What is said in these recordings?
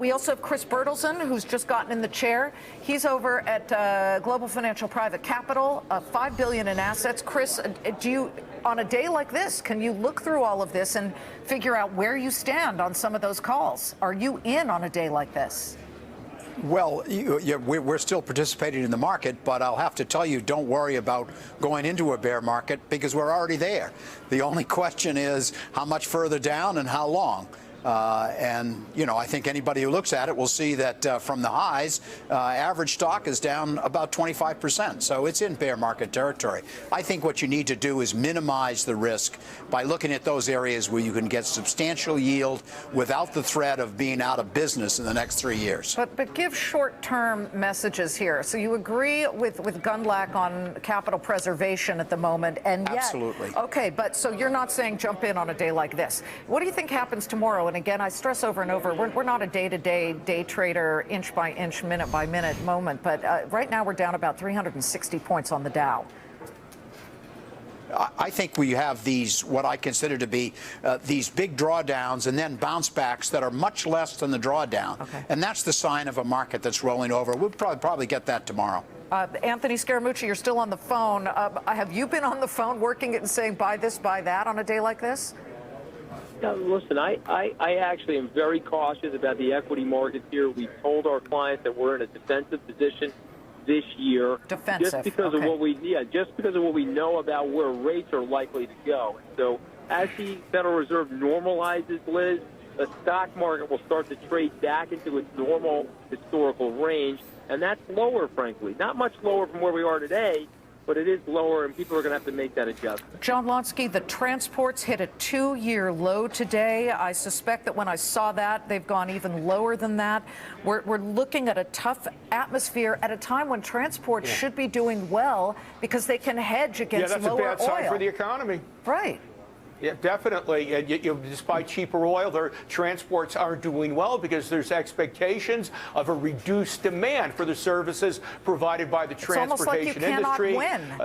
We also have Chris Bertelsen, who's just gotten in the chair. He's over at Global Financial Private Capital, $5 billion in assets. Chris, on a day like this, can you look through all of this and figure out where you stand on some of those calls? Are you in on a day like this? Well, we're still participating in the market, but I'll have to tell you, don't worry about going into a bear market because we're already there. The only question is how much further down and how long. I think anybody who looks at it will see that from the highs, average stock is down about 25%. So it's in bear market territory. I think what you need to do is minimize the risk by looking at those areas where you can get substantial yield without the threat of being out of business in the next 3 years. But give short-term messages here. So you agree with Gundlach on capital preservation at the moment, and yet, absolutely. Okay, but so you're not saying jump in on a day like this. What do you think happens tomorrow? And again, I stress over and over, we're not a day-to-day day trader, inch-by-inch, minute-by-minute moment, but right now we're down about 360 points on the Dow. I think we have these, what I consider to be these big drawdowns and then bounce backs that are much less than the drawdown. Okay. And that's the sign of a market that's rolling over. We'll probably get that tomorrow. Anthony Scaramucci, you're still on the phone. Have you been on the phone working it and saying buy this, buy that on a day like this? Listen, I actually am very cautious about the equity markets here. We've told our clients that we're in a defensive position this year, defensive, just because of what we know about where rates are likely to go. So as the Federal Reserve normalizes, Liz, the stock market will start to trade back into its normal historical range, and that's lower, frankly. Not much lower from where we are today, but it is lower, and people are going to have to make that adjustment. John Lonsky, the transports hit a 2-year low today. I suspect that when I saw that, they've gone even lower than that. We're looking at a tough atmosphere at a time when transports should be doing well because they can hedge against lower oil. Yeah, that's a bad sign for the economy. Right. Yeah, definitely. Despite cheaper oil, their transports aren't doing well because there's expectations of a reduced demand for the services provided by the transportation industry. It's almost like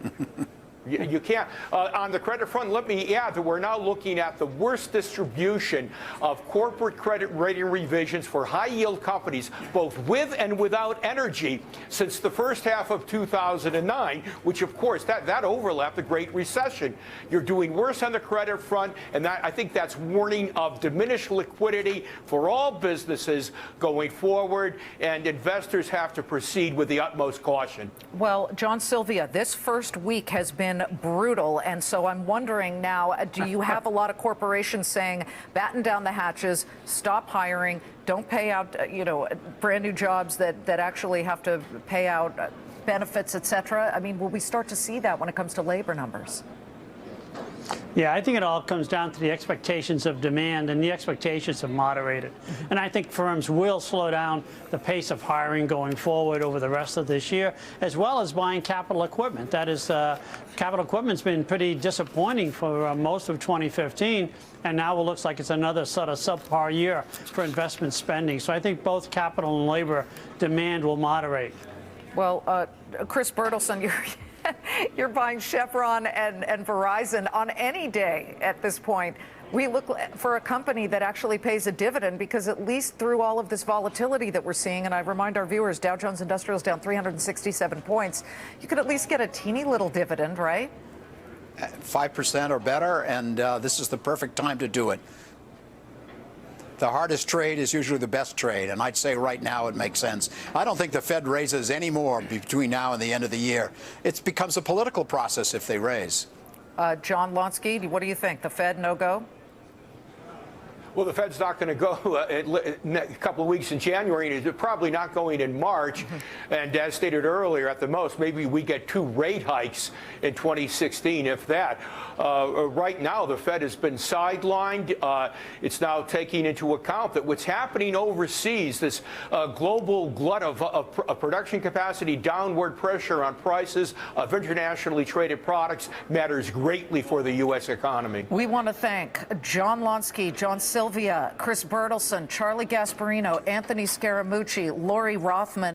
you cannot win. You can't. On the credit front, let me add that we're now looking at the worst distribution of corporate credit rating revisions for high-yield companies, both with and without energy, since the first half of 2009, which, of course, that overlapped the Great Recession. You're doing worse on the credit front, and I think that's warning of diminished liquidity for all businesses going forward, and investors have to proceed with the utmost caution. Well, John Sylvia, this first week has been brutal, and so I'm wondering now, do you have a lot of corporations saying batten down the hatches, stop hiring, don't pay out brand new jobs that actually have to pay out benefits, etc.? I mean, will we start to see that when it comes to labor numbers? Yeah, I think it all comes down to the expectations of demand, and the expectations have moderated. And I think firms will slow down the pace of hiring going forward over the rest of this year, as well as buying capital equipment. That is, capital equipment's been pretty disappointing for most of 2015, and now it looks like it's another sort of subpar year for investment spending. So I think both capital and labor demand will moderate. Well, Chris Bertelsen, you're buying Chevron and Verizon on any day at this point. We look for a company that actually pays a dividend because at least through all of this volatility that we're seeing, and I remind our viewers, Dow Jones Industrial is down 367 points, you could at least get a teeny little dividend, right? 5% or better, and this is the perfect time to do it. The hardest trade is usually the best trade, and I'd say right now it makes sense. I don't think the Fed raises any more between now and the end of the year. It becomes a political process if they raise. John Lonsky, what do you think? The Fed no-go? Well, the Fed's not going to go a couple of weeks in January, and it's probably not going in March. And as stated earlier, at the most, maybe we get 2 rate hikes in 2016, if that. Right now, the Fed has been sidelined. It's now taking into account that what's happening overseas, this global glut of production capacity, downward pressure on prices of internationally traded products matters greatly for the U.S. economy. We want to thank John Lonsky, John Sylvia, Chris Bertelsen, Charlie Gasparino, Anthony Scaramucci, Lori Rothman.